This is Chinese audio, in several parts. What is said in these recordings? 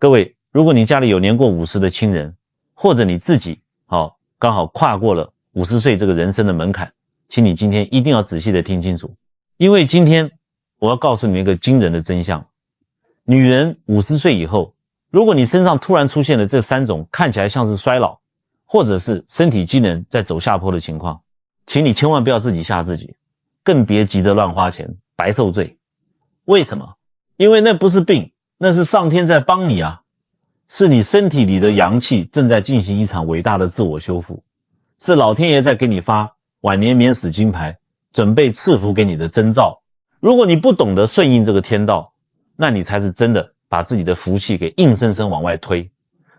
各位，如果你家里有年过50的亲人，或者你自己刚好跨过了50岁这个人生的门槛，请你今天一定要仔细的听清楚，因为今天我要告诉你们一个惊人的真相。女人50岁以后，如果你身上突然出现了这3种看起来像是衰老，或者是身体机能在走下坡的情况，请你千万不要自己吓自己，更别急着乱花钱，白受罪。为什么？因为那不是病，那是上天在帮你啊，是你身体里的阳气正在进行一场伟大的自我修复，是老天爷在给你发晚年免死金牌，准备赐福给你的征兆。如果你不懂得顺应这个天道，那你才是真的把自己的福气给硬生生往外推，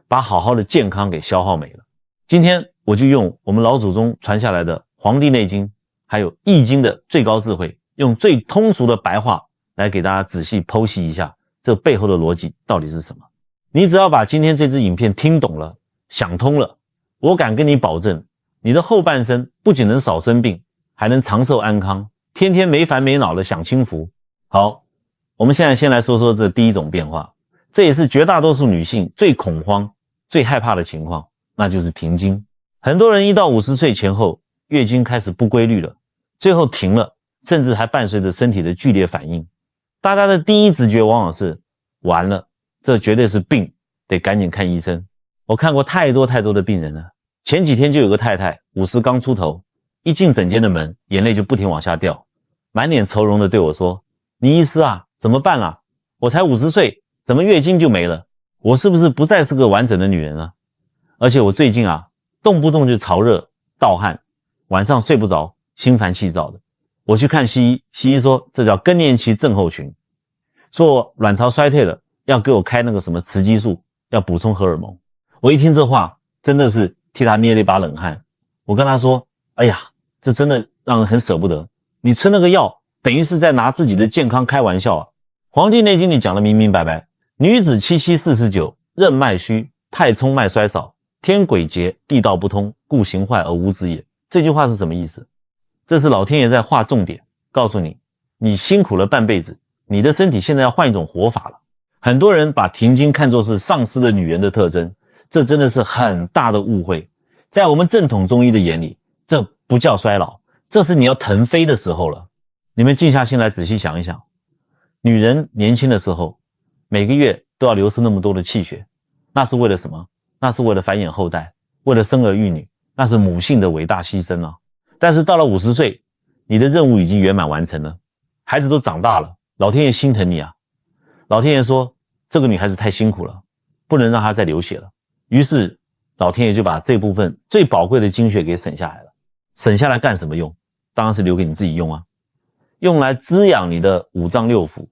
把好好的健康给消耗没了。今天我就用我们老祖宗传下来的《黄帝内经》还有《易经》的最高智慧，用最通俗的白话来给大家仔细剖析一下这背后的逻辑到底是什么。你只要把今天这支影片听懂了，想通了，我敢跟你保证，你的后半生不仅能少生病，还能长寿安康，天天没烦没恼的享清福。好，我们现在先来说说这第一种变化，这也是绝大多数女性最恐慌最害怕的情况，那就是停经。很多人1到50岁前后月经开始不规律了，最后停了，甚至还伴随着身体的剧烈反应。大家的第一直觉往往是完了，这绝对是病，得赶紧看医生。我看过太多的病人了，前几天就有个太太50刚出头，一进诊间的门，眼泪就不停往下掉，满脸愁容的对我说，倪医师啊，怎么办啊？我才50岁，怎么月经就没了？我是不是不再是个完整的女人了？而且我最近动不动就潮热盗汗，晚上睡不着，心烦气躁的。我去看西医，西医说这叫更年期症候群，说我卵巢衰退了，要给我开那个什么雌激素，要补充荷尔蒙。我一听这话，真的是替他捏了一把冷汗。我跟他说，哎呀，这真的让人很舍不得，你吃那个药等于是在拿自己的健康开玩笑啊。黄帝内经里讲得明明白白，女子七七49，任脉虚，太冲脉衰少，天鬼竭，地道不通，故形坏而无子也。这句话是什么意思？这是老天爷在画重点，告诉你，你辛苦了半辈子，你的身体现在要换一种活法了。很多人把停经看作是丧失了女人的特征，这真的是很大的误会。在我们正统中医的眼里，这不叫衰老，这是你要腾飞的时候了。你们静下心来仔细想一想，女人年轻的时候，每个月都要流失那么多的气血，那是为了什么？那是为了繁衍后代，为了生儿育女，那是母性的伟大牺牲啊。但是到了50岁，你的任务已经圆满完成了，孩子都长大了，老天爷心疼你啊。老天爷说，这个女孩子太辛苦了，不能让她再流血了。于是老天爷就把这部分最宝贵的精血给省下来了。省下来干什么用？当然是留给你自己用啊，用来滋养你的五脏六腑，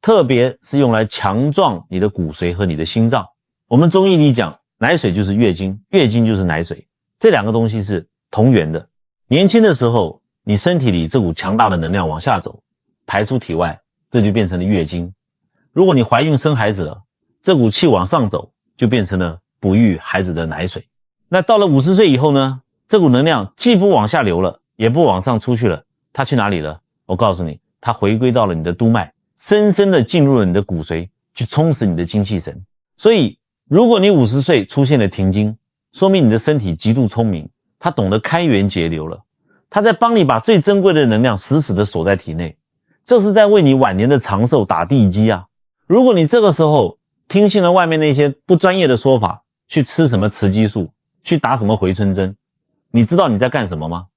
特别是用来强壮你的骨髓和你的心脏。我们中医里讲，奶水就是月经，月经就是奶水，这两个东西是同源的。年轻的时候，你身体里这股强大的能量往下走，排出体外，这就变成了月经。如果你怀孕生孩子了，这股气往上走，就变成了哺育孩子的奶水。那到了50岁以后呢，这股能量既不往下流了，也不往上出去了，它去哪里了？我告诉你，它回归到了你的督脉，深深的进入了你的骨髓，去充实你的精气神。所以如果你50岁出现了停经，说明你的身体极度聪明，它懂得开源节流了，它在帮你把最珍贵的能量死死的锁在体内，这是在为你晚年的长寿打地基啊。如果你这个时候听信了外面那些不专业的说法，去吃什么雌激素，去打什么回春针，你知道你在干什么吗？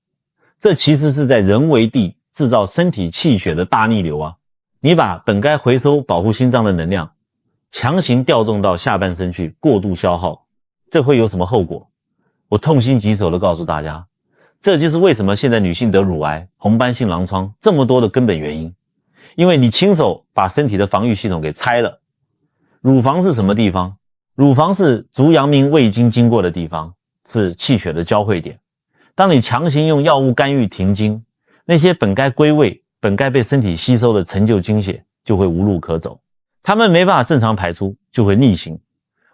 这其实是在人为地制造身体气血的大逆流啊。你把本该回收保护心脏的能量强行调动到下半身去，过度消耗，这会有什么后果？我痛心疾首地告诉大家，这就是为什么现在女性得乳癌、红斑性狼疮这么多的根本原因。因为你亲手把身体的防御系统给拆了。乳房是什么地方？乳房是足阳明胃经经过的地方，是气血的交汇点。当你强行用药物干预停经，那些本该归位、本该被身体吸收的陈旧精血就会无路可走，它们没办法正常排出，就会逆行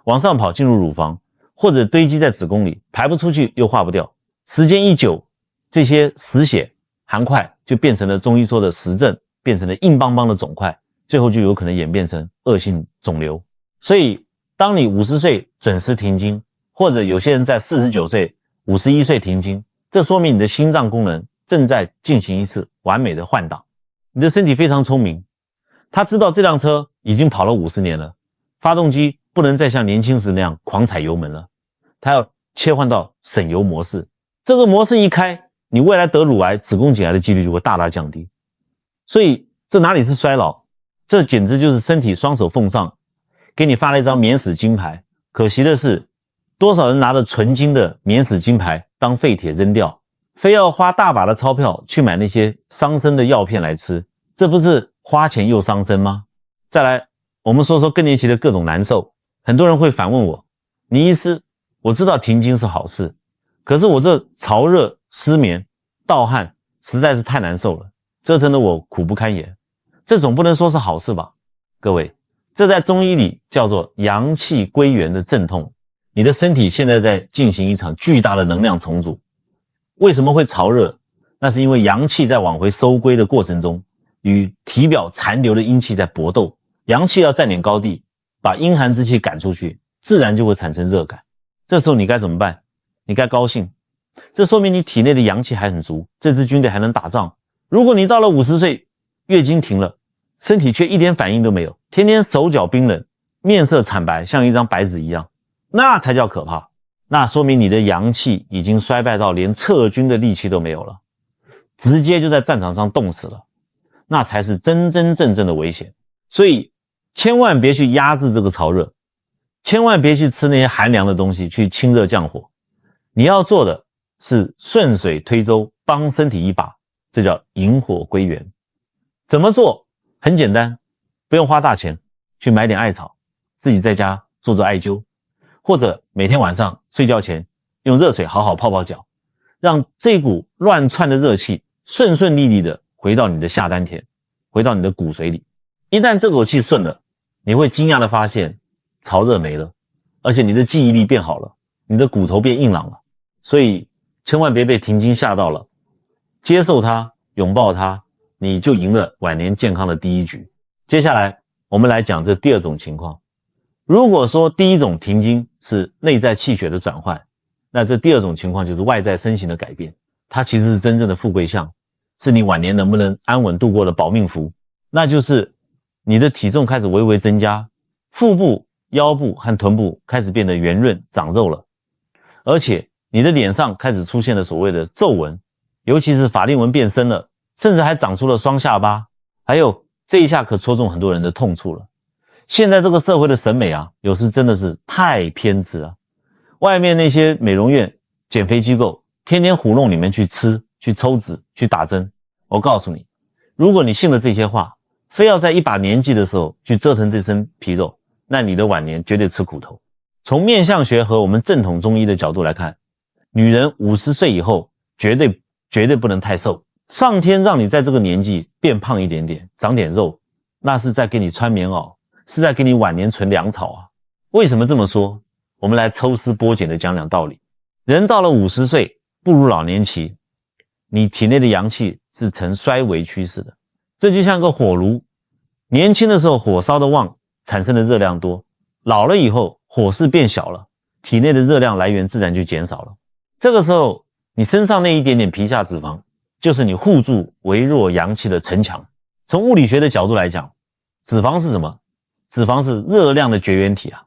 往上跑进入乳房，或者堆积在子宫里，排不出去又化不掉。时间一久，这些实血含块就变成了中医说的实症，变成了硬邦邦的肿块，最后就有可能演变成恶性肿瘤。所以当你50岁准时停经，或者有些人在49岁、51岁停经，这说明你的心脏功能正在进行一次完美的换挡。你的身体非常聪明，他知道这辆车已经跑了50年了，发动机不能再像年轻时那样狂踩油门了，他要切换到省油模式。这个模式一开，你未来得乳癌、子宫颈癌的几率就会大大降低。所以这哪里是衰老，这简直就是身体双手奉上，给你发了一张免死金牌。可惜的是，多少人拿着纯金的免死金牌当废铁扔掉，非要花大把的钞票去买那些伤身的药片来吃，这不是花钱又伤身吗？再来，我们说说更年期的各种难受。很多人会反问我，倪医师，我知道停经是好事，可是我这潮热、失眠、盗汗实在是太难受了，折腾得我苦不堪言，这总不能说是好事吧？各位，这在中医里叫做阳气归元的阵痛，你的身体现在在进行一场巨大的能量重组。为什么会潮热？那是因为阳气在往回收归的过程中，与体表残留的阴气在搏斗，阳气要占领高地，把阴寒之气赶出去，自然就会产生热感。这时候你该怎么办？你该高兴，这说明你体内的阳气还很足，这支军队还能打仗。如果你到了50岁，月经停了，身体却一点反应都没有，天天手脚冰冷，面色惨白，像一张白纸一样，那才叫可怕。那说明你的阳气已经衰败到连撤军的力气都没有了，直接就在战场上冻死了，那才是真真正正的危险。所以千万别去压制这个潮热，千万别去吃那些寒凉的东西去清热降火，你要做的是顺水推舟，帮身体一把，这叫引火归元。怎么做？很简单，不用花大钱，去买点艾草，自己在家做做艾灸，或者每天晚上睡觉前用热水好好泡泡脚，让这股乱窜的热气顺顺利利的回到你的下丹田，回到你的骨髓里。一旦这口气顺了，你会惊讶的发现潮热没了，而且你的记忆力变好了，你的骨头变硬朗了。所以千万别被停经吓到了，接受它，拥抱它，你就赢了晚年健康的第一局。接下来我们来讲这第二种情况。如果说第一种停经是内在气血的转换，那这第二种情况就是外在身形的改变，它其实是真正的富贵相，是你晚年能不能安稳度过的保命符。那就是你的体重开始微微增加，腹部、腰部和臀部开始变得圆润长肉了，而且你的脸上开始出现了所谓的皱纹，尤其是法令纹变深了，甚至还长出了双下巴。还有这一下可戳中很多人的痛处了。现在这个社会的审美啊，有时真的是太偏执了。外面那些美容院、减肥机构天天唬弄你们去吃、去抽脂、去打针。我告诉你，如果你信了这些话，非要在一把年纪的时候去折腾这身皮肉，那你的晚年绝对吃苦头。从面相学和我们正统中医的角度来看，女人50岁以后绝对不能太瘦。上天让你在这个年纪变胖一点点，长点肉，那是在给你穿棉袄，是在给你晚年存粮草啊。为什么这么说？我们来抽丝剥茧的讲讲道理。人到了50岁步入老年期，你体内的阳气是呈衰微趋势的，这就像个火炉，年轻的时候火烧的旺，产生的热量多，老了以后火势变小了，体内的热量来源自然就减少了。这个时候你身上那一点点皮下脂肪，就是你护住微弱阳气的城墙。从物理学的角度来讲，脂肪是什么？脂肪是热量的绝缘体啊。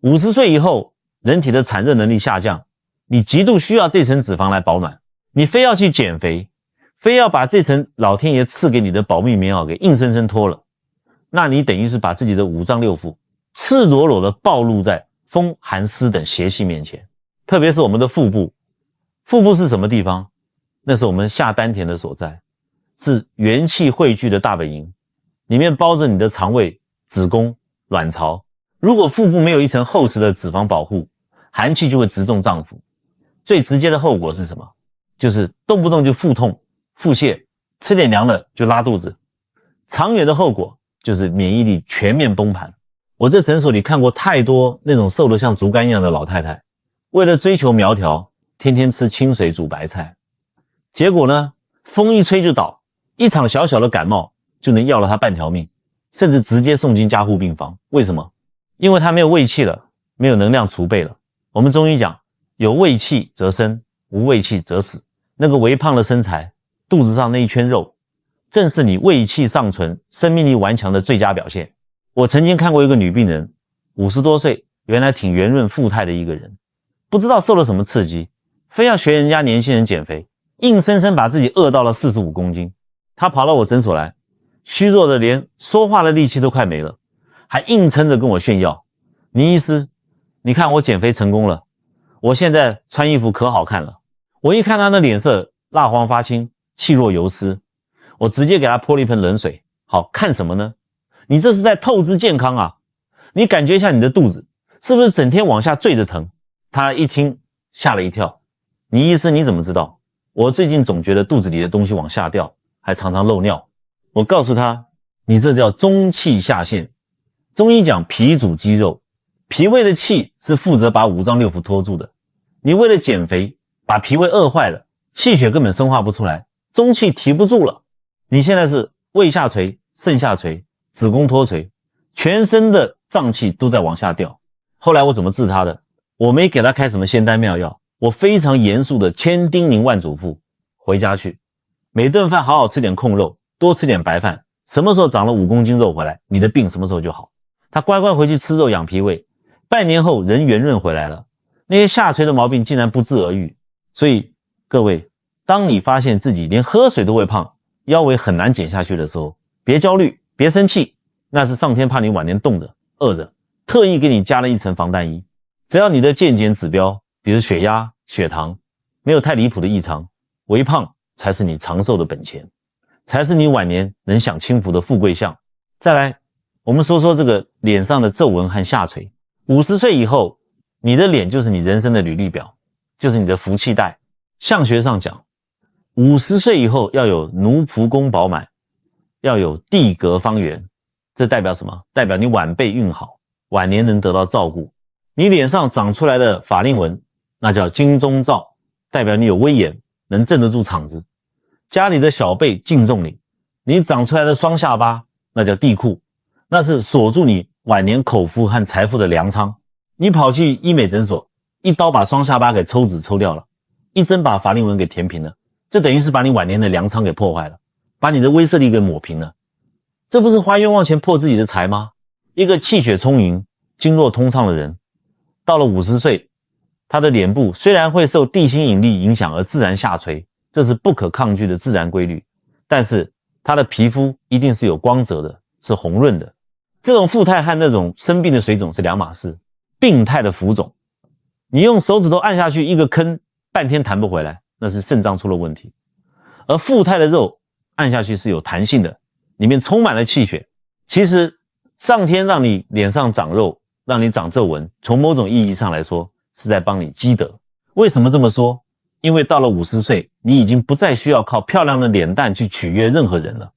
50岁以后，人体的产热能力下降，你极度需要这层脂肪来保暖，你非要去减肥，非要把这层老天爷赐给你的保命棉袄给硬生生脱了，那你等于是把自己的五脏六腑赤裸裸的暴露在风寒湿等邪气面前。特别是我们的腹部，腹部是什么地方？那是我们下丹田的所在，是元气汇聚的大本营，里面包着你的肠胃、子宫、卵巢。如果腹部没有一层厚实的脂肪保护，寒气就会直中脏腑。最直接的后果是什么？就是动不动就腹痛、腹泻，吃点凉了就拉肚子。长远的后果就是免疫力全面崩盘。我在诊所里看过太多那种瘦得像竹竿一样的老太太，为了追求苗条，天天吃清水煮白菜，结果呢，风一吹就倒，一场小小的感冒就能要了她半条命，甚至直接送进加护病房。为什么？因为它没有胃气了，没有能量储备了。我们中医讲，有胃气则生，无胃气则死。那个微胖的身材，肚子上那一圈肉，正是你胃气尚存、生命力顽强的最佳表现。我曾经看过一个女病人，50多岁，原来挺圆润富态的一个人，不知道受了什么刺激，非要学人家年轻人减肥，硬生生把自己饿到了45公斤。她跑到我诊所来，虚弱的连说话的力气都快没了，还硬撑着跟我炫耀，倪医师，你看我减肥成功了，我现在穿衣服可好看了。我一看她的脸色蜡黄发青，气若游丝，我直接给她泼了一盆冷水。好看什么呢？你这是在透支健康啊！你感觉一下你的肚子是不是整天往下坠着疼？她一听吓了一跳，倪医师你怎么知道？我最近总觉得肚子里的东西往下掉，还常常漏尿。我告诉她，你这叫中气下陷。中医讲脾主肌肉，脾胃的气是负责把五脏六腑拖住的。你为了减肥把脾胃饿坏了，气血根本生化不出来，中气提不住了。你现在是胃下垂、肾下垂、子宫脱垂，全身的脏气都在往下掉。后来我怎么治他的？我没给他开什么仙丹妙药，我非常严肃的千叮咛万嘱咐，回家去每顿饭好好吃点控肉，多吃点白饭，什么时候长了5公斤肉回来，你的病什么时候就好。他乖乖回去吃肉养脾胃，半年后人圆润回来了，那些下垂的毛病竟然不治而愈。所以各位，当你发现自己连喝水都会胖，腰围很难减下去的时候，别焦虑，别生气，那是上天怕你晚年冻着饿着，特意给你加了一层防弹衣。只要你的健检指标，比如血压、血糖没有太离谱的异常，微胖才是你长寿的本钱，才是你晚年能享清福的富贵相。再来，我们说说这个脸上的皱纹和下垂。50岁以后，你的脸就是你人生的履历表，就是你的福气带。相学上讲，50岁以后要有奴仆宫饱满，要有地格方圆。这代表什么？代表你晚辈运好，晚年能得到照顾。你脸上长出来的法令纹，那叫金钟罩，代表你有威严，能镇得住场子。家里的小辈敬重你。你长出来的双下巴，那叫地库，那是锁住你晚年口福和财富的粮仓。你跑去医美诊所，一刀把双下巴给抽脂抽掉了，一针把法令纹给填平了，这等于是把你晚年的粮仓给破坏了，把你的威慑力给抹平了。这不是花冤枉钱破自己的财吗？一个气血充盈、经络通畅的人，到了50岁，他的脸部虽然会受地心引力影响而自然下垂，这是不可抗拒的自然规律，但是他的皮肤一定是有光泽的，是红润的。这种富态和那种生病的水肿是两码事。病态的浮肿，你用手指头按下去一个坑，半天弹不回来，那是肾脏出了问题。而富态的肉按下去是有弹性的，里面充满了气血。其实上天让你脸上长肉，让你长皱纹，从某种意义上来说是在帮你积德。为什么这么说？因为到了50岁，你已经不再需要靠漂亮的脸蛋去取悦任何人了。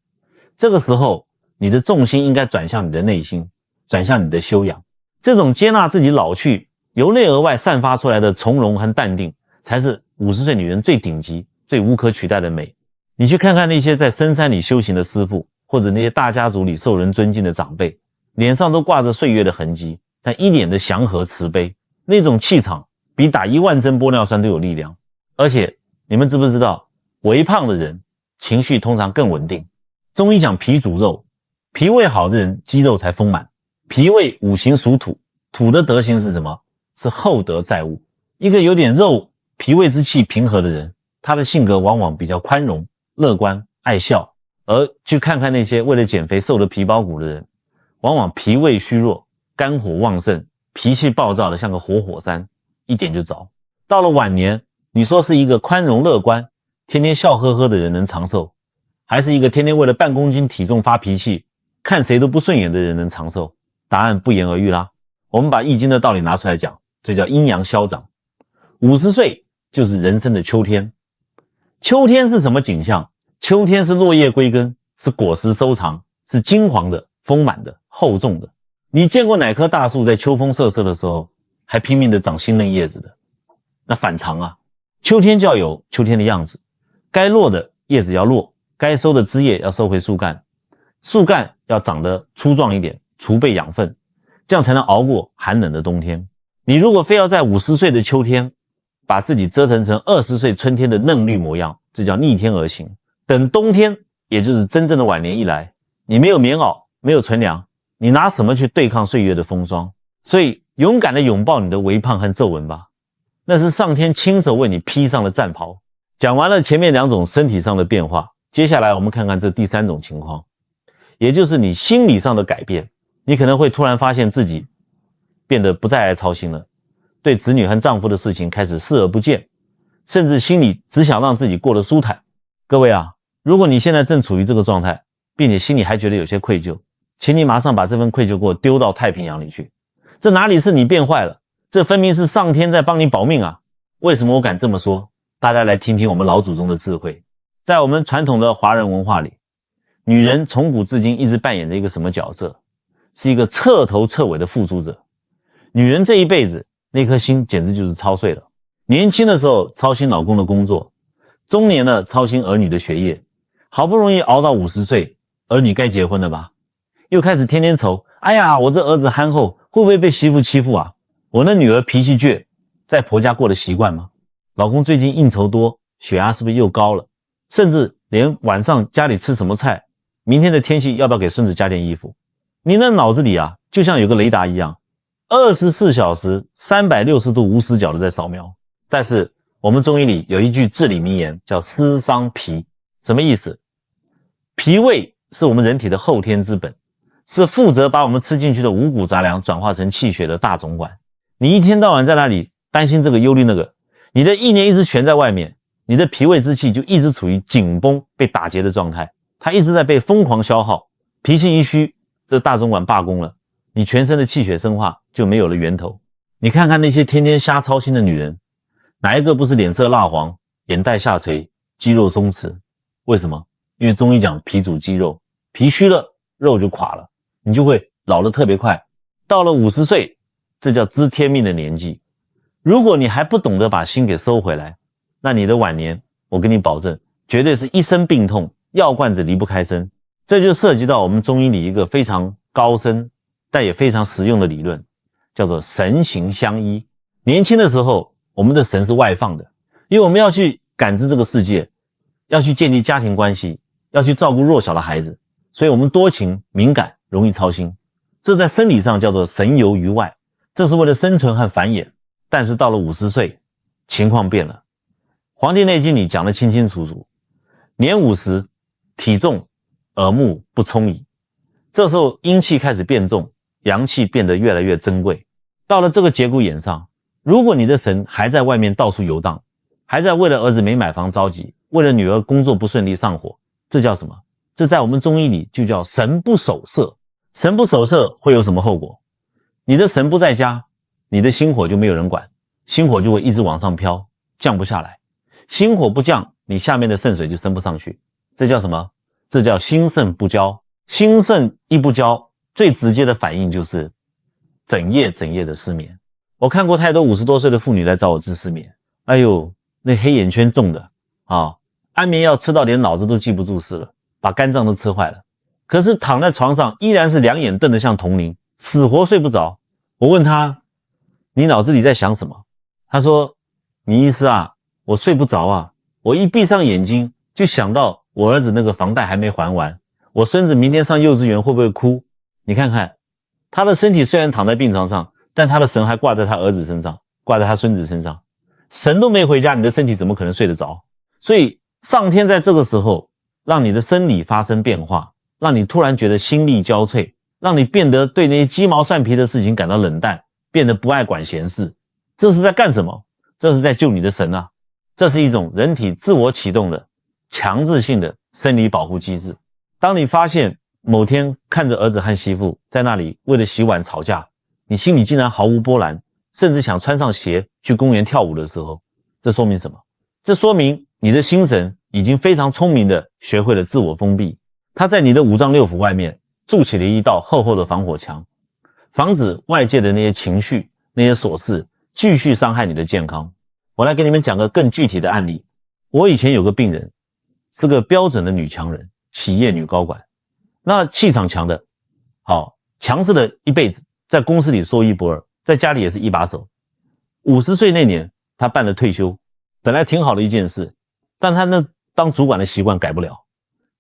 这个时候你的重心应该转向你的内心，转向你的修养。这种接纳自己老去，由内而外散发出来的从容和淡定，才是50岁女人最顶级、最无可取代的美。你去看看那些在深山里修行的师父，或者那些大家族里受人尊敬的长辈，脸上都挂着岁月的痕迹，但一脸的祥和慈悲，那种气场比打1万针玻尿酸都有力量。而且你们知不知道，微胖的人情绪通常更稳定。中医讲脾主肉，脾胃好的人肌肉才丰满。脾胃五行属土，土的德行是什么？是厚德载物。一个有点肉、脾胃之气平和的人，他的性格往往比较宽容、乐观、爱笑。而去看看那些为了减肥瘦得皮包骨的人，往往脾胃虚弱，肝火旺盛，脾气暴躁的像个活火山，一点就着。到了晚年，你说是一个宽容乐观、天天笑呵呵的人能长寿，还是一个天天为了半公斤体重发脾气、看谁都不顺眼的人能长寿？答案不言而喻啦。我们把易经的道理拿出来讲，这叫阴阳消长。50岁就是人生的秋天。秋天是什么景象？秋天是落叶归根，是果实收藏，是金黄的、丰满的、厚重的。你见过哪棵大树在秋风瑟瑟的时候还拼命的长新嫩叶子的？那反常啊。秋天就要有秋天的样子，该落的叶子要落，该收的枝叶要收回树干，树干要长得粗壮一点，储备养分。这样才能熬过寒冷的冬天。你如果非要在50岁的秋天把自己折腾成20岁春天的嫩绿模样，这叫逆天而行。等冬天，也就是真正的晚年一来，你没有棉袄，没有存粮，你拿什么去对抗岁月的风霜？所以勇敢地拥抱你的微胖和皱纹吧，那是上天亲手为你披上了战袍。讲完了前面2种身体上的变化，接下来我们看看这第3种情况，也就是你心理上的改变。你可能会突然发现自己变得不再爱操心了，对子女和丈夫的事情开始视而不见，甚至心里只想让自己过得舒坦。各位啊，如果你现在正处于这个状态，并且心里还觉得有些愧疚，请你马上把这份愧疚给我丢到太平洋里去。这哪里是你变坏了，这分明是上天在帮你保命啊！为什么我敢这么说？大家来听听我们老祖宗的智慧。在我们传统的华人文化里，女人从古至今一直扮演着一个什么角色？是一个彻头彻尾的付出者。女人这一辈子那颗心简直就是操碎了。年轻的时候操心老公的工作，中年了操心儿女的学业，好不容易熬到50岁，儿女该结婚了吧？又开始天天愁，哎呀，我这儿子憨厚，会不会被媳妇欺负啊？我那女儿脾气倔，在婆家过得习惯吗？老公最近应酬多，血压是不是又高了？甚至连晚上家里吃什么菜，明天的天气要不要给孙子加件衣服？你那脑子里啊，就像有个雷达一样，24小时360度无死角的在扫描。但是我们中医里有一句至理名言，叫思伤脾。什么意思？脾胃是我们人体的后天之本，是负责把我们吃进去的五谷杂粮转化成气血的大总管。你一天到晚在那里担心这个忧虑那个，你的意念一直悬在外面，你的脾胃之气就一直处于紧绷被打结的状态，它一直在被疯狂消耗。脾气一虚，这大总管罢工了，你全身的气血生化就没有了源头。你看看那些天天瞎操心的女人，哪一个不是脸色蜡黄，眼袋下垂，肌肉松弛？为什么？因为中医讲脾主肌肉，脾虚了，肉就垮了，你就会老得特别快。到了50岁，这叫知天命的年纪。如果你还不懂得把心给收回来，那你的晚年，我跟你保证，绝对是一身病痛，药罐子离不开身。这就涉及到我们中医里一个非常高深但也非常实用的理论，叫做神形相依。年轻的时候，我们的神是外放的，因为我们要去感知这个世界，要去建立家庭关系，要去照顾弱小的孩子，所以我们多情敏感，容易操心。这在生理上叫做神游于外，这是为了生存和繁衍。但是到了50岁，情况变了。《黄帝内经》里讲得清清楚楚，年50，体重耳目不充矣。这时候阴气开始变重，阳气变得越来越珍贵。到了这个节骨眼上，如果你的神还在外面到处游荡，还在为了儿子没买房着急，为了女儿工作不顺利上火，这叫什么？这在我们中医里就叫神不守舍。神不守舍会有什么后果？你的神不在家，你的心火就没有人管，心火就会一直往上飘，降不下来。心火不降，你下面的肾水就升不上去。这叫什么？这叫心肾不交。心肾一不交，最直接的反应就是整夜的失眠。我看过太多50多岁的妇女来找我治失眠，哎呦，那黑眼圈重的啊，安眠药吃到连脑子都记不住事了，把肝脏都吃坏了。可是躺在床上依然是两眼瞪得像铜铃，死活睡不着。我问他，你脑子里在想什么？他说，倪医师啊，我睡不着啊，我一闭上眼睛就想到我儿子那个房贷还没还完，我孙子明天上幼稚园会不会哭？你看看，他的身体虽然躺在病床上，但他的神还挂在他儿子身上，挂在他孙子身上。神都没回家，你的身体怎么可能睡得着？所以上天在这个时候让你的生理发生变化，让你突然觉得心力交瘁，让你变得对那些鸡毛蒜皮的事情感到冷淡，变得不爱管闲事。这是在干什么？这是在救你的神啊！这是一种人体自我启动的强制性的生理保护机制。当你发现某天看着儿子和媳妇在那里为了洗碗吵架，你心里竟然毫无波澜，甚至想穿上鞋去公园跳舞的时候，这说明什么？这说明你的心神已经非常聪明地学会了自我封闭，它在你的五脏六腑外面筑起了一道厚厚的防火墙，防止外界的那些情绪、那些琐事继续伤害你的健康。我来给你们讲个更具体的案例。我以前有个病人，是个标准的女强人，企业女高管，那气场强的，好，强势的一辈子，在公司里说一不二，在家里也是一把手。50岁那年，他办了退休，本来挺好的一件事，但他那当主管的习惯改不了。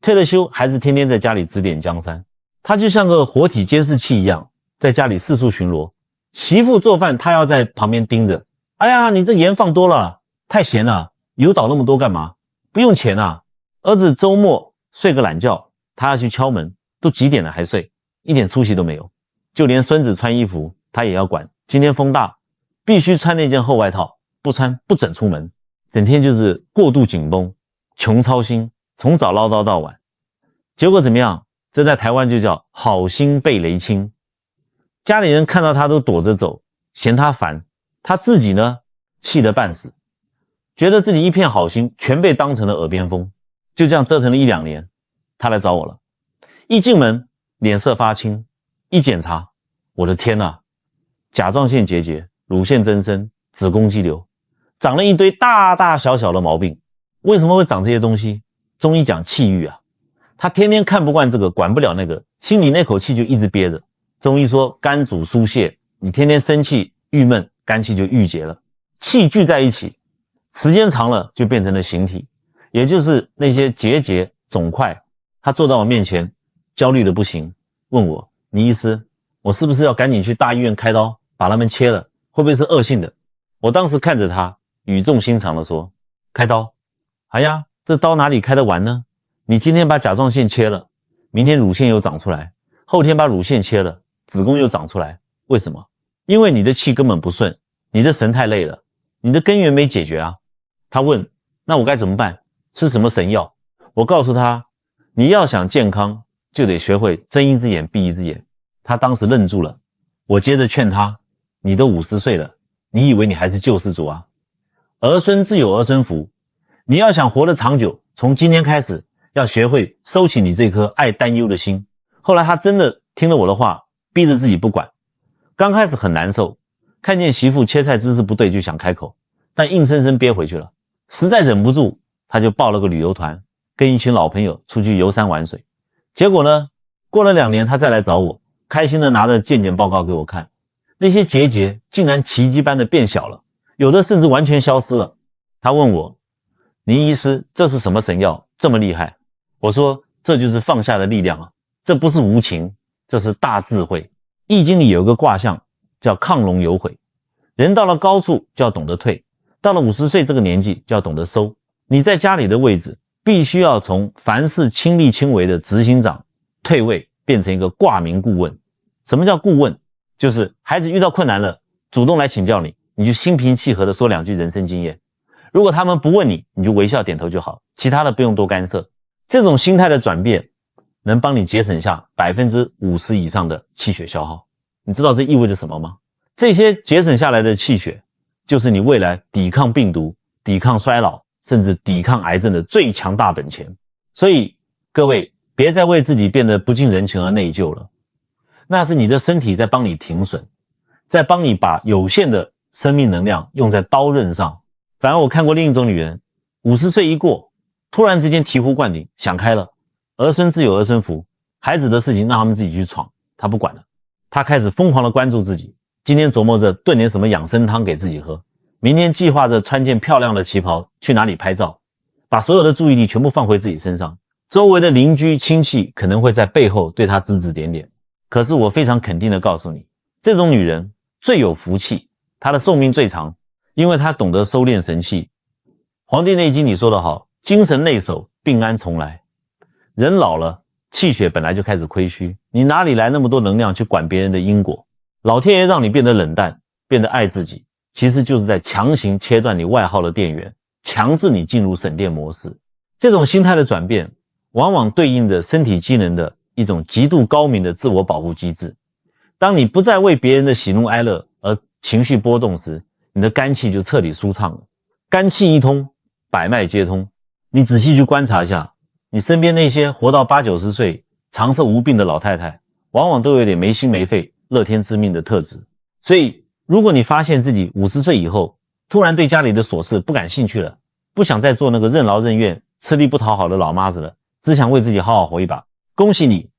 退了休，还是天天在家里指点江山。他就像个活体监视器一样，在家里四处巡逻。媳妇做饭，他要在旁边盯着。哎呀，你这盐放多了，太咸了，油倒那么多干嘛？不用钱啊。儿子周末睡个懒觉，他要去敲门，都几点了还睡，一点出息都没有。就连孙子穿衣服，他也要管。今天风大，必须穿那件厚外套，不穿不准出门。整天就是过度紧绷，穷操心，从早唠叨到晚。结果怎么样？这在台湾就叫好心被雷侵。家里人看到他都躲着走，嫌他烦，他自己呢气得半死，觉得自己一片好心全被当成了耳边风。就这样折腾了1-2年，他来找我了。一进门脸色发青，一检查，我的天哪，甲状腺结节、乳腺增生、子宫肌瘤，长了一堆大大小小的毛病。为什么会长这些东西？中医讲气郁啊，他天天看不惯这个，管不了那个，心里那口气就一直憋着。中医说肝主疏泄，你天天生气郁闷，肝气就郁结了，气聚在一起，时间长了就变成了形体，也就是那些结节肿块。他坐到我面前，焦虑的不行，问我，倪医师，我是不是要赶紧去大医院开刀把它们切了，会不会是恶性的？我当时看着他，语重心长的说，开刀？哎呀，这刀哪里开得完呢？你今天把甲状腺切了，明天乳腺又长出来，后天把乳腺切了，子宫又长出来。为什么？因为你的气根本不顺，你的神太累了，你的根源没解决啊。他问，那我该怎么办？吃什么神药？我告诉他，你要想健康，就得学会睁一只眼闭一只眼。他当时愣住了，我接着劝他，你都50岁了，你以为你还是救世主啊？儿孙自有儿孙福，你要想活得长久，从今天开始要学会收起你这颗爱担忧的心。后来他真的听了我的话，逼着自己不管。刚开始很难受，看见媳妇切菜姿势不对就想开口，但硬生生憋回去了。实在忍不住，他就报了个旅游团，跟一群老朋友出去游山玩水。结果呢，过了2年他再来找我，开心的拿着健检报告给我看，那些结节竟然奇迹般的变小了，有的甚至完全消失了。他问我，倪医师，这是什么神药这么厉害？我说，这就是放下的力量啊，这不是无情，这是大智慧。易经里有个卦象叫亢龙有悔，人到了高处就要懂得退，到了50岁这个年纪就要懂得收。你在家里的位置必须要从凡事亲力亲为的执行长退位，变成一个挂名顾问。什么叫顾问？就是孩子遇到困难了，主动来请教你，你就心平气和的说2句人生经验。如果他们不问你，你就微笑点头就好，其他的不用多干涉。这种心态的转变能帮你节省下50%以上的气血消耗。你知道这意味着什么吗？这些节省下来的气血，就是你未来抵抗病毒、抵抗衰老，甚至抵抗癌症的最强大本钱。所以各位，别再为自己变得不近人情而内疚了，那是你的身体在帮你停损，在帮你把有限的生命能量用在刀刃上。反而我看过另一种女人，50岁一过，突然之间醍醐灌顶，想开了，儿孙自有儿孙福，孩子的事情让他们自己去闯，他不管了。他开始疯狂的关注自己，今天琢磨着炖点什么养生汤给自己喝，明天计划着穿件漂亮的旗袍去哪里拍照，把所有的注意力全部放回自己身上。周围的邻居亲戚可能会在背后对他指指点点，可是我非常肯定的告诉你，这种女人最有福气，她的寿命最长，因为她懂得收敛神气。黄帝内经里说得好，精神内守，病安从来。人老了，气血本来就开始亏虚，你哪里来那么多能量去管别人的因果？老天爷让你变得冷淡，变得爱自己，其实就是在强行切断你外耗的电源，强制你进入省电模式。这种心态的转变，往往对应着身体机能的一种极度高明的自我保护机制。当你不再为别人的喜怒哀乐而情绪波动时，你的肝气就彻底舒畅了。肝气一通，百脉皆通。你仔细去观察一下，你身边那些活到80-90岁长寿无病的老太太，往往都有点没心没肺、乐天知命的特质。所以如果你发现自己50岁以后突然对家里的琐事不感兴趣了，不想再做那个任劳任怨、吃力不讨好的老妈子了，只想为自己好好活一把，恭喜你，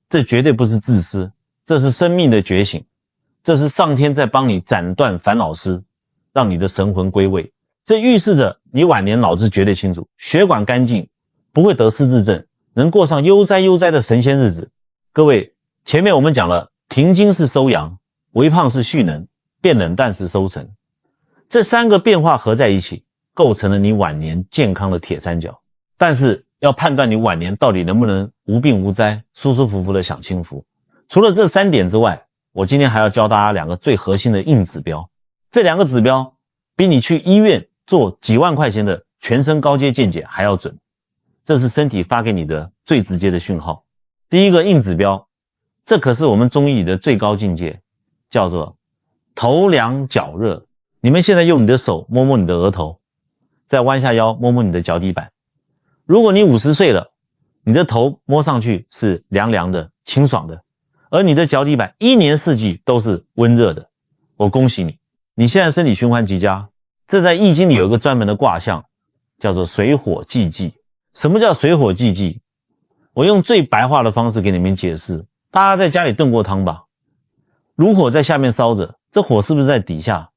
这绝对不是自私，这是生命的觉醒。这是上天在帮你斩断烦恼丝，让你的神魂归位。这预示着你晚年脑子绝对清楚，血管干净，不会得失智症，能过上悠哉悠哉的神仙日子。各位，前面我们讲了，停经是收阳，微胖是蓄能，变冷淡是收成。这三个变化合在一起，构成了你晚年健康的铁三角。但是要判断你晚年到底能不能无病无灾，舒舒服服的享清福，除了这3点之外，我今天还要教大家2个最核心的硬指标。这2个指标比你去医院做几万块钱的全身高阶健检还要准，这是身体发给你的最直接的讯号。第一个硬指标，这可是我们中医里的最高境界，叫做头凉脚热。你们现在用你的手摸摸你的额头，再弯下腰摸摸你的脚底板。如果你50岁了，你的头摸上去是凉凉的清爽的，而你的脚底板1年4季都是温热的，我恭喜你，你现在身体循环极佳。这在易经里有一个专门的卦象，叫做水火既济。什么叫水火既济？我用最白话的方式给你们解释。大家在家里炖过汤吧，炉火在下面烧着，这火是不是在底下？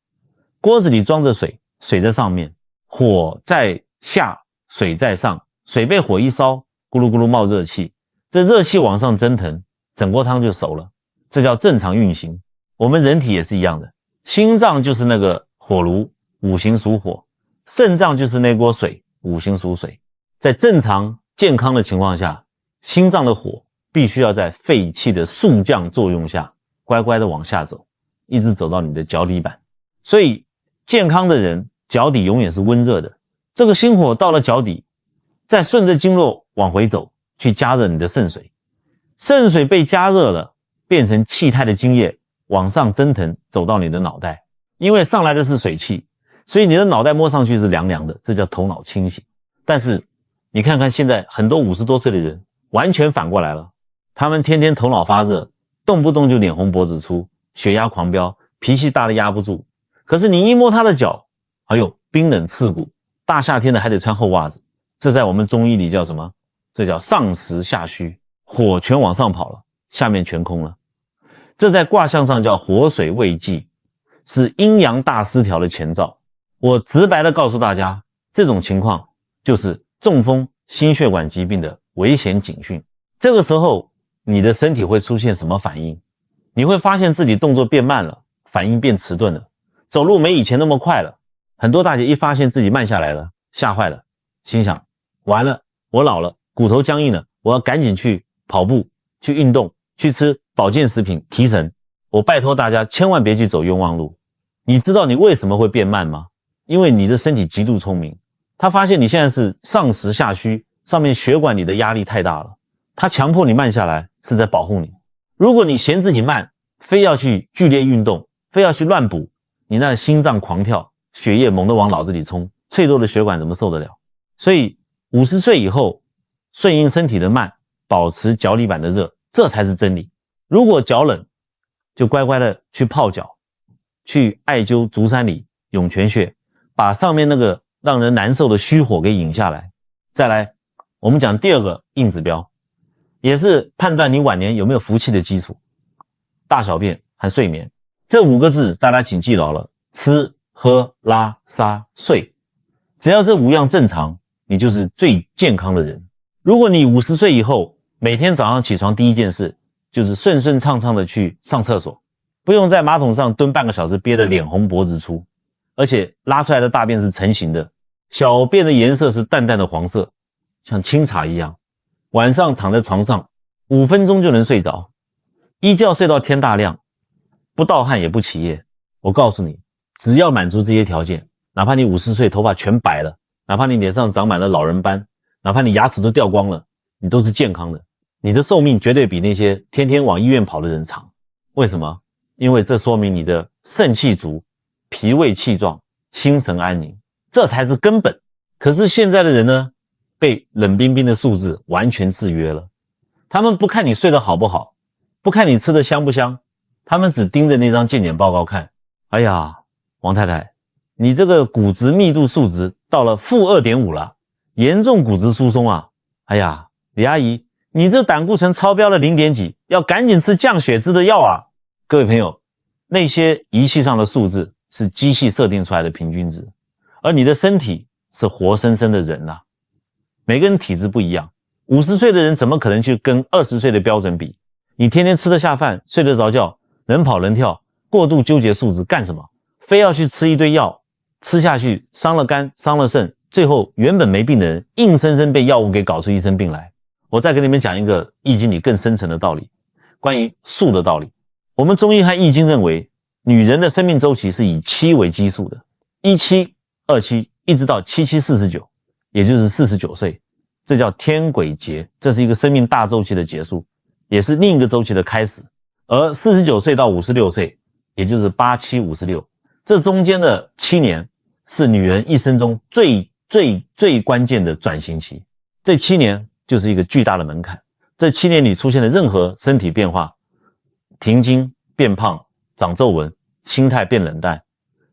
锅子里装着水，水在上面，火在下，水在上，水被火一烧，咕噜咕噜冒热气，这热气往上蒸腾，整锅汤就熟了，这叫正常运行。我们人体也是一样的，心脏就是那个火炉，五行属火，肾脏就是那锅水，五行属水。在正常健康的情况下，心脏的火必须要在肺气的速降作用下乖乖的往下走，一直走到你的脚底板。所以健康的人脚底永远是温热的，这个心火到了脚底，再顺着经络往回走，去加热你的肾水，肾水被加热了，变成气态的津液往上蒸腾，走到你的脑袋。因为上来的是水气，所以你的脑袋摸上去是凉凉的，这叫头脑清醒。但是你看看现在很多50多岁的人完全反过来了，他们天天头脑发热，动不动就脸红脖子粗，血压狂飙，脾气大的压不住。可是你一摸他的脚，哎呦，冰冷刺骨，大夏天的还得穿厚袜子。这在我们中医里叫什么？这叫上实下虚，火全往上跑了，下面全空了。这在卦象上叫火水未济，是阴阳大失调的前兆。我直白的告诉大家，这种情况就是中风、心血管疾病的危险警讯。这个时候你的身体会出现什么反应？你会发现自己动作变慢了，反应变迟钝了，走路没以前那么快了。很多大姐一发现自己慢下来了，吓坏了，心想完了，我老了，骨头僵硬了，我要赶紧去跑步，去运动，去吃保健食品提神。我拜托大家千万别去走冤枉路。你知道你为什么会变慢吗？因为你的身体极度聪明，他发现你现在是上实下虚，上面血管里的压力太大了，他强迫你慢下来，是在保护你。如果你嫌自己慢，非要去剧烈运动，非要去乱补，你那心脏狂跳，血液猛地往脑子里冲，脆弱的血管怎么受得了？所以50岁以后，顺应身体的慢，保持脚底板的热，这才是真理。如果脚冷，就乖乖的去泡脚，去艾灸足三里、涌泉穴，把上面那个让人难受的虚火给引下来。再来，我们讲第2个硬指标，也是判断你晚年有没有福气的基础，大小便和睡眠。这5个字大家请记牢了，吃喝拉撒睡，只要这5样正常，你就是最健康的人。如果你50岁以后，每天早上起床第一件事就是顺顺畅畅的去上厕所，不用在马桶上蹲半个小时憋得脸红脖子粗，而且拉出来的大便是成型的，小便的颜色是淡淡的黄色，像清茶一样。晚上躺在床上5分钟就能睡着，一觉睡到天大亮，不盗汗也不起夜。我告诉你，只要满足这些条件，哪怕你50岁头发全白了，哪怕你脸上长满了老人斑，哪怕你牙齿都掉光了，你都是健康的。你的寿命绝对比那些天天往医院跑的人长。为什么？因为这说明你的肾气足，脾胃气壮，心神安宁，这才是根本。可是现在的人呢，被冷冰冰的数字完全制约了。他们不看你睡得好不好，不看你吃得香不香，他们只盯着那张健检报告看。哎呀，王太太，你这个骨质密度数值到了-2.5了，严重骨质疏松啊。哎呀，李阿姨，你这胆固醇超标了0点几，要赶紧吃降血脂的药啊。各位朋友，那些仪器上的数字是机器设定出来的平均值，而你的身体是活生生的人啊。每个人体质不一样，50岁的人怎么可能去跟20岁的标准比？你天天吃得下饭，睡得着觉，能跑能跳，过度纠结数字干什么？非要去吃一堆药，吃下去伤了肝伤了肾，最后原本没病的人硬生生被药物给搞出一身病来。我再给你们讲一个易经里更深层的道理，关于数的道理。我们中医和易经认为，女人的生命周期是以7为基数的，17、27一直到7749，也就是49岁，这叫天癸劫，这是一个生命大周期的结束，也是另一个周期的开始。而49岁到56岁，也就是8756，这中间的7年是女人一生中最关键的转型期。这7年就是一个巨大的门槛，这7年里出现的任何身体变化，停经、变胖、长皱纹、心态变冷淡，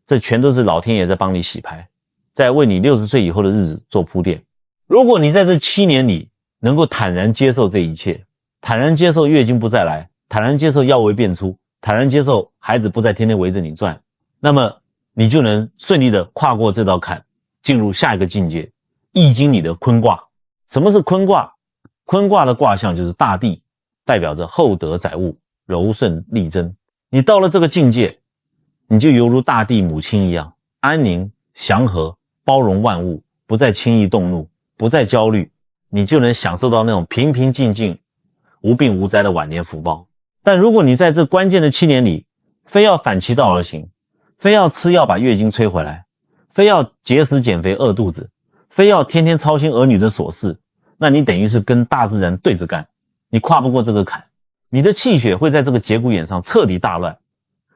这全都是老天爷在帮你洗牌，在为你60岁以后的日子做铺垫。如果你在这7年里能够坦然接受这一切，坦然接受月经不再来，坦然接受药味变出，坦然接受孩子不再天天围着你转，那么你就能顺利的跨过这道坎，进入下一个境界。易经里的坤卦。什么是坤卦？坤卦的卦象就是大地，代表着厚德载物，柔顺力争。你到了这个境界，你就犹如大地母亲一样，安宁、祥和、包容万物，不再轻易动怒，不再焦虑，你就能享受到那种平平静静、无病无灾的晚年福报。但如果你在这关键的7年里，非要反其道而行，非要吃药把月经催回来，非要节食减肥饿肚子，非要天天操心儿女的琐事，那你等于是跟大自然对着干，你跨不过这个坎，你的气血会在这个节骨眼上彻底大乱，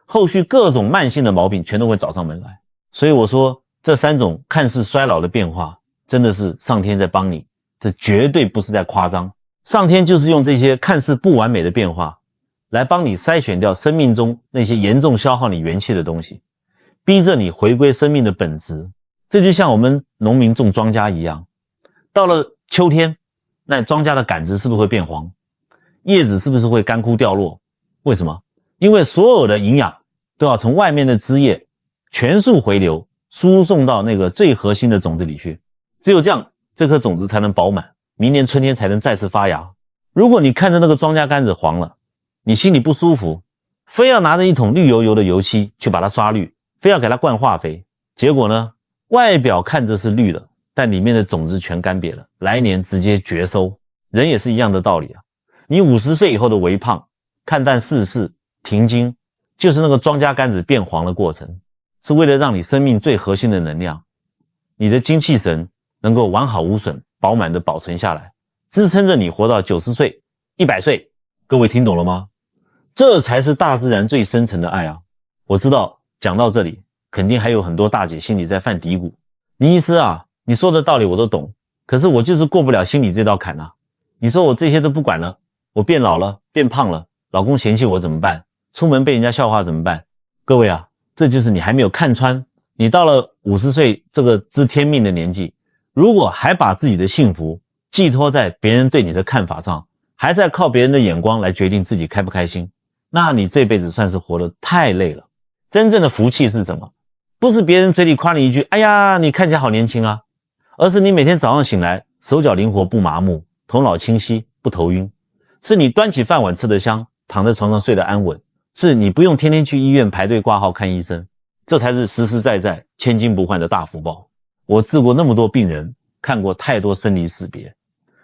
后续各种慢性的毛病全都会找上门来。所以我说，这3种看似衰老的变化，真的是上天在帮你，这绝对不是在夸张。上天就是用这些看似不完美的变化，来帮你筛选掉生命中那些严重消耗你元气的东西，逼着你回归生命的本质。这就像我们农民种庄稼一样，到了秋天，那庄稼的杆子是不是会变黄？叶子是不是会干枯掉落？为什么？因为所有的营养都要从外面的枝叶全数回流，输送到那个最核心的种子里去。只有这样，这颗种子才能饱满，明年春天才能再次发芽。如果你看着那个庄稼杆子黄了，你心里不舒服，非要拿着一桶绿油油的油漆去把它刷绿，非要给它灌化肥，结果呢，外表看着是绿的，但里面的种子全干瘪了，来年直接绝收。人也是一样的道理啊。你50岁以后的微胖、看淡世事、停经，就是那个庄稼杆子变黄的过程，是为了让你生命最核心的能量，你的精气神能够完好无损、饱满的保存下来，支撑着你活到90岁、100岁。各位听懂了吗？这才是大自然最深层的爱啊！我知道讲到这里，肯定还有很多大姐心里在犯嘀咕。倪医师啊，你说的道理我都懂，可是我就是过不了心里这道坎啊。你说我这些都不管了，我变老了，变胖了，老公嫌弃我怎么办？出门被人家笑话怎么办？各位啊，这就是你还没有看穿，你到了50岁这个知天命的年纪，如果还把自己的幸福寄托在别人对你的看法上，还在靠别人的眼光来决定自己开不开心，那你这辈子算是活得太累了。真正的福气是什么？不是别人嘴里夸你一句，哎呀，你看起来好年轻啊，而是你每天早上醒来，手脚灵活不麻木，头脑清晰不头晕，是你端起饭碗吃得香，躺在床上睡得安稳，是你不用天天去医院排队挂号看医生，这才是实实在在千金不换的大福报。我治过那么多病人，看过太多生离死别，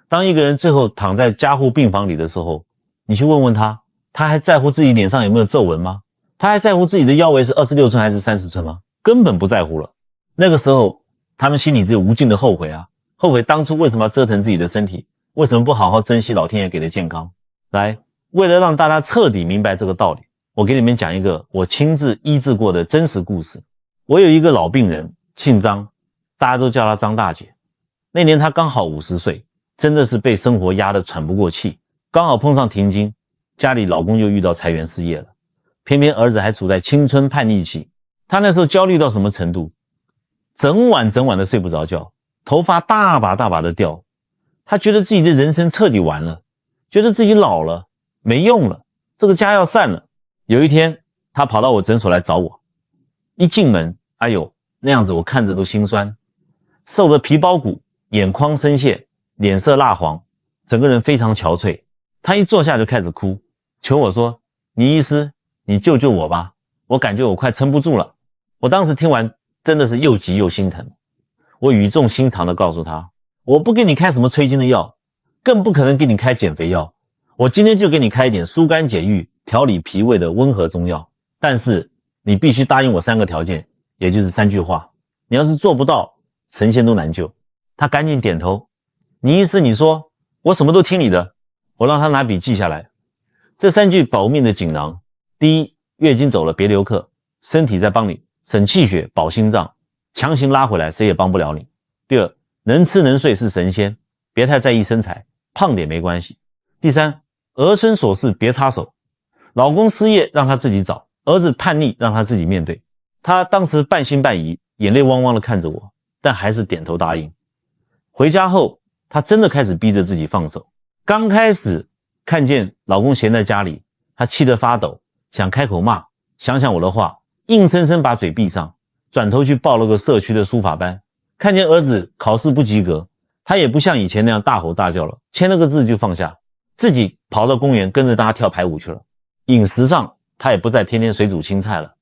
当一个人最后躺在加护病房里的时候，你去问问他，他还在乎自己脸上有没有皱纹吗？他还在乎自己的腰围是26寸还是30寸吗？根本不在乎了。那个时候他们心里只有无尽的后悔啊，后悔当初为什么要折腾自己的身体，为什么不好好珍惜老天爷给的健康。来，为了让大家彻底明白这个道理，我给你们讲一个我亲自医治过的真实故事。我有一个老病人姓张，大家都叫他张大姐。那年他刚好50岁，真的是被生活压得喘不过气，刚好碰上停经，家里老公又遇到裁员失业了，偏偏儿子还处在青春叛逆期。他那时候焦虑到什么程度？整晚的睡不着觉，头发大把的掉。他觉得自己的人生彻底完了，觉得自己老了，没用了，这个家要散了。有一天他跑到我诊所来找我，一进门，哎呦，那样子我看着都心酸，瘦得皮包骨，眼眶深陷，脸色蜡黄，整个人非常憔悴。他一坐下就开始哭，求我说：倪医师，你救救我吧，我感觉我快撑不住了。我当时听完真的是又急又心疼，我语重心长地告诉他，我不给你开什么催经的药，更不可能给你开减肥药，我今天就给你开一点疏肝解郁、调理脾胃的温和中药，但是你必须答应我3个条件，也就是3句话，你要是做不到，神仙都难救。他赶紧点头，倪医师你说，我什么都听你的。我让他拿笔记下来，这3句保命的锦囊：第一，月经走了别留客，身体在帮你省气血保心脏，强行拉回来谁也帮不了你。第二，能吃能睡是神仙，别太在意身材，胖点没关系。第三，儿孙琐事别插手，老公失业让他自己找，儿子叛逆让他自己面对。他当时半信半疑，眼泪汪汪地看着我，但还是点头答应。回家后，他真的开始逼着自己放手。刚开始看见老公闲在家里，他气得发抖，想开口骂，想想我的话，硬生生把嘴闭上，转头去报了个社区的书法班。看见儿子考试不及格，他也不像以前那样大吼大叫了，签了个字就放下，自己跑到公园跟着大家跳排舞去了。饮食上他也不再天天水煮青菜了，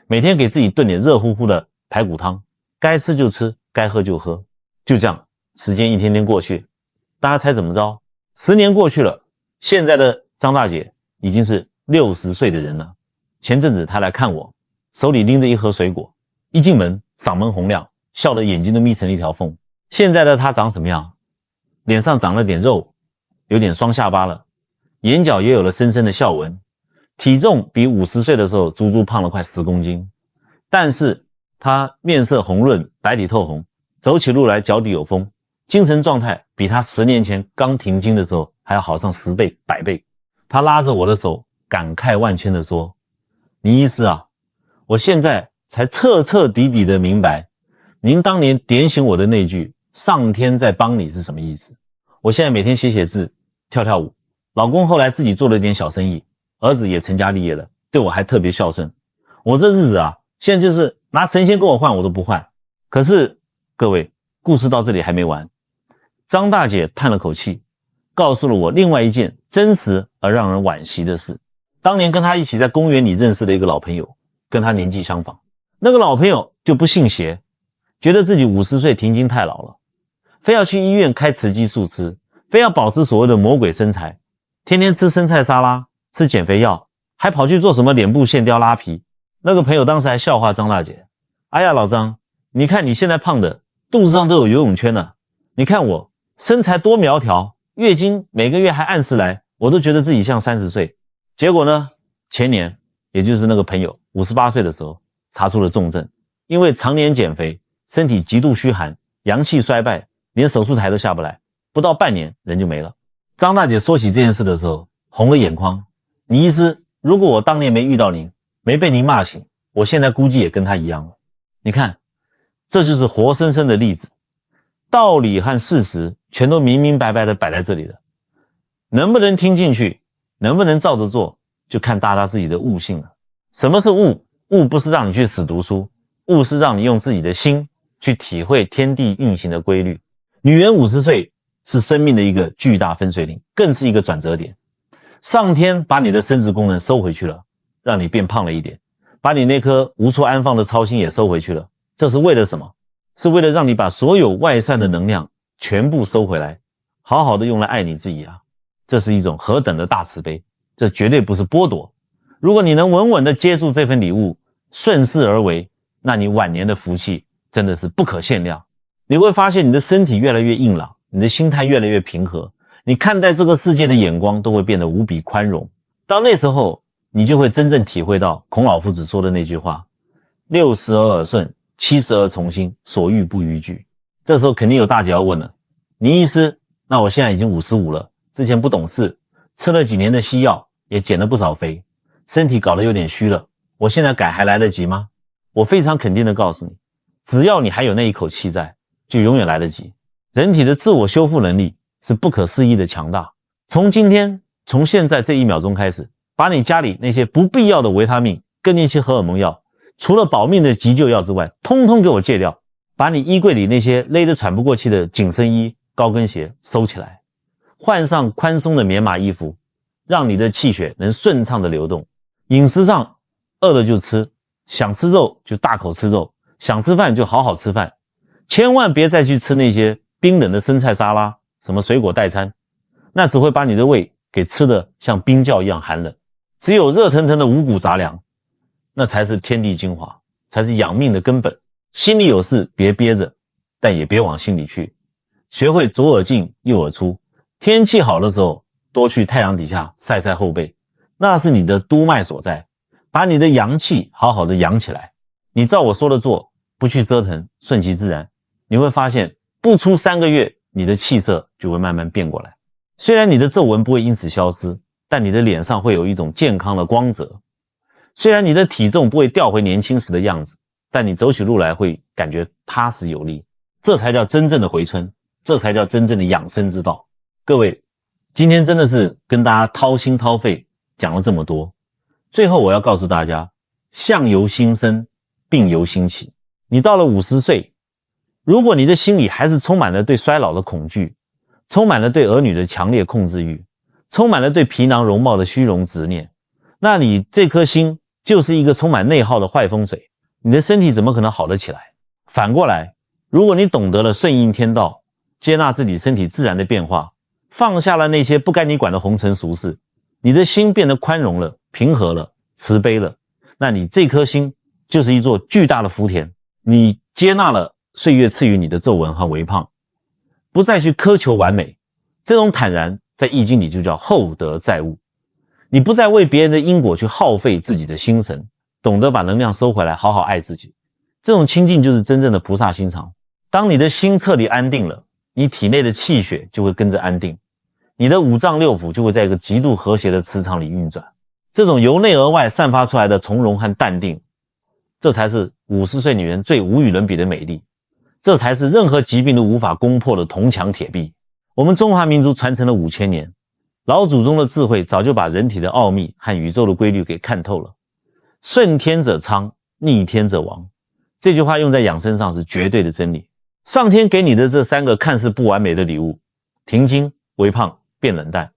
每天给自己炖点热乎乎的排骨汤，该吃就吃，该喝就喝。就这样，时间一天天过去，大家猜怎么着？10年过去了，现在的张大姐已经是60岁的人了。前阵子她来看我，手里拎着一盒水果，一进门嗓门洪亮，笑得眼睛都眯成一条缝。现在的她长什么样？脸上长了点肉，有点双下巴了，眼角也有了深深的笑纹，体重比50岁的时候足足胖了快10公斤。但是她面色红润，白里透红，走起路来脚底有风，精神状态比他10年前刚停经的时候还要好上10倍、100倍。他拉着我的手，感慨万千地说：倪医师啊，我现在才彻彻底底的明白，您当年点醒我的那句上天在帮你是什么意思。我现在每天写写字，跳跳舞，老公后来自己做了点小生意，儿子也成家立业了，对我还特别孝顺。我这日子啊，现在就是拿神仙跟我换我都不换。可是各位，故事到这里还没完。张大姐叹了口气，告诉了我另外一件真实而让人惋惜的事。当年跟她一起在公园里认识的一个老朋友，跟她年纪相仿。那个老朋友就不信邪，觉得自己50岁停经太老了，非要去医院开雌激素吃，非要保持所谓的魔鬼身材，天天吃生菜沙拉，吃减肥药，还跑去做什么脸部线雕拉皮。那个朋友当时还笑话张大姐：哎呀老张，你看你现在胖的肚子上都有游泳圈了，你看我身材多苗条，月经每个月还按时来，我都觉得自己像30岁。结果呢，前年，也就是那个朋友58岁的时候，查出了重症，因为常年减肥，身体极度虚寒，阳气衰败，连手术台都下不来，不到半年人就没了。张大姐说起这件事的时候，红了眼眶。倪医师，如果我当年没遇到您，没被您骂醒，我现在估计也跟他一样了。你看，这就是活生生的例子，道理和事实全都明明白白的摆在这里了，能不能听进去，能不能照着做，就看大家自己的悟性了。什么是悟？悟不是让你去死读书，悟是让你用自己的心去体会天地运行的规律。女人50岁是生命的一个巨大分水岭，更是一个转折点。上天把你的生殖功能收回去了，让你变胖了一点，把你那颗无处安放的操心也收回去了。这是为了什么？是为了让你把所有外散的能量全部收回来，好好的用来爱你自己啊！这是一种何等的大慈悲，这绝对不是剥夺。如果你能稳稳的接住这份礼物，顺势而为，那你晚年的福气真的是不可限量。你会发现你的身体越来越硬朗，你的心态越来越平和，你看待这个世界的眼光都会变得无比宽容。到那时候，你就会真正体会到孔老夫子说的那句话：60而耳顺，70而从心，所欲不逾矩。这时候肯定有大姐要问了，倪医师，那我现在已经55了，之前不懂事，吃了几年的西药，也减了不少肥，身体搞得有点虚了，我现在改还来得及吗？我非常肯定的告诉你，只要你还有那一口气在，就永远来得及。人体的自我修复能力是不可思议的强大。从现在这1秒钟开始，把你家里那些不必要的维他命更年期荷尔蒙药，除了保命的急救药之外，通通给我戒掉。把你衣柜里那些勒得喘不过气的紧身衣、高跟鞋收起来，换上宽松的棉麻衣服，让你的气血能顺畅的流动。饮食上，饿了就吃，想吃肉就大口吃肉，想吃饭就好好吃饭，千万别再去吃那些冰冷的生菜沙拉，什么水果代餐，那只会把你的胃给吃得像冰窖一样寒冷。只有热腾腾的五谷杂粮，那才是天地精华，才是养命的根本。心里有事别憋着，但也别往心里去，学会左耳进右耳出。天气好的时候，多去太阳底下晒晒后背，那是你的督脉所在，把你的阳气好好的养起来。你照我说的做，不去折腾，顺其自然，你会发现不出3个月，你的气色就会慢慢变过来。虽然你的皱纹不会因此消失，但你的脸上会有一种健康的光泽。虽然你的体重不会掉回年轻时的样子，但你走起路来会感觉踏实有力，这才叫真正的回春，这才叫真正的养生之道。各位，今天真的是跟大家掏心掏肺讲了这么多，最后我要告诉大家，相由心生，病由心起。你到了50岁，如果你的心里还是充满了对衰老的恐惧，充满了对儿女的强烈控制欲，充满了对皮囊容貌的虚荣执念，那你这颗心就是一个充满内耗的坏风水，你的身体怎么可能好得起来？反过来，如果你懂得了顺应天道，接纳自己身体自然的变化，放下了那些不该你管的红尘俗事，你的心变得宽容了，平和了，慈悲了，那你这颗心就是一座巨大的福田。你接纳了岁月赐予你的皱纹和微胖，不再去苛求完美，这种坦然在易经里就叫厚德载物。你不再为别人的因果去耗费自己的心神，懂得把能量收回来，好好爱自己。这种清净就是真正的菩萨心肠。当你的心彻底安定了，你体内的气血就会跟着安定，你的五脏六腑就会在一个极度和谐的磁场里运转。这种由内而外散发出来的从容和淡定，这才是50岁女人最无与伦比的美丽，这才是任何疾病都无法攻破的铜墙铁壁。我们中华民族传承了5000年，老祖宗的智慧早就把人体的奥秘和宇宙的规律给看透了。顺天者昌，逆天者亡，这句话用在养生上是绝对的真理。上天给你的这3个看似不完美的礼物，停经、微胖、变冷淡，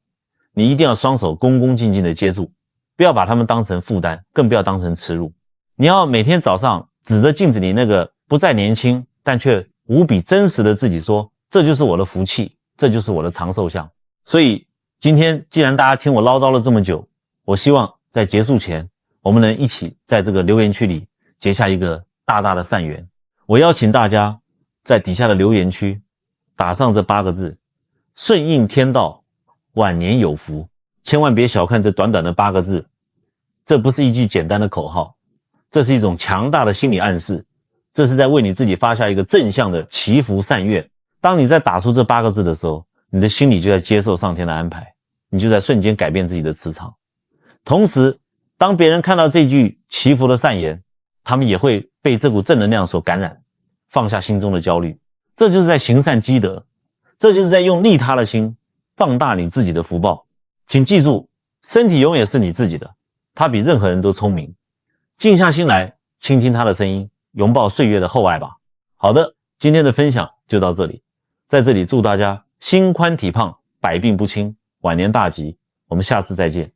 你一定要双手恭恭敬敬的接住，不要把它们当成负担，更不要当成耻辱。你要每天早上指着镜子里那个不再年轻但却无比真实的自己说，这就是我的福气，这就是我的长寿相。所以今天既然大家听我唠叨了这么久，我希望在结束前，我们能一起在这个留言区里结下一个大大的善缘。我邀请大家在底下的留言区打上这8个字，顺应天道，晚年有福。千万别小看这短短的8个字，这不是一句简单的口号，这是一种强大的心理暗示，这是在为你自己发下一个正向的祈福善愿。当你在打出这8个字的时候，你的心里就在接受上天的安排，你就在瞬间改变自己的磁场。同时，当别人看到这句祈福的善言，他们也会被这股正能量所感染，放下心中的焦虑。这就是在行善积德，这就是在用利他的心放大你自己的福报。请记住，身体永远是你自己的，它比任何人都聪明。静下心来，倾听它的声音，拥抱岁月的厚爱吧。好的，今天的分享就到这里，在这里祝大家心宽体胖，百病不侵，晚年大吉。我们下次再见。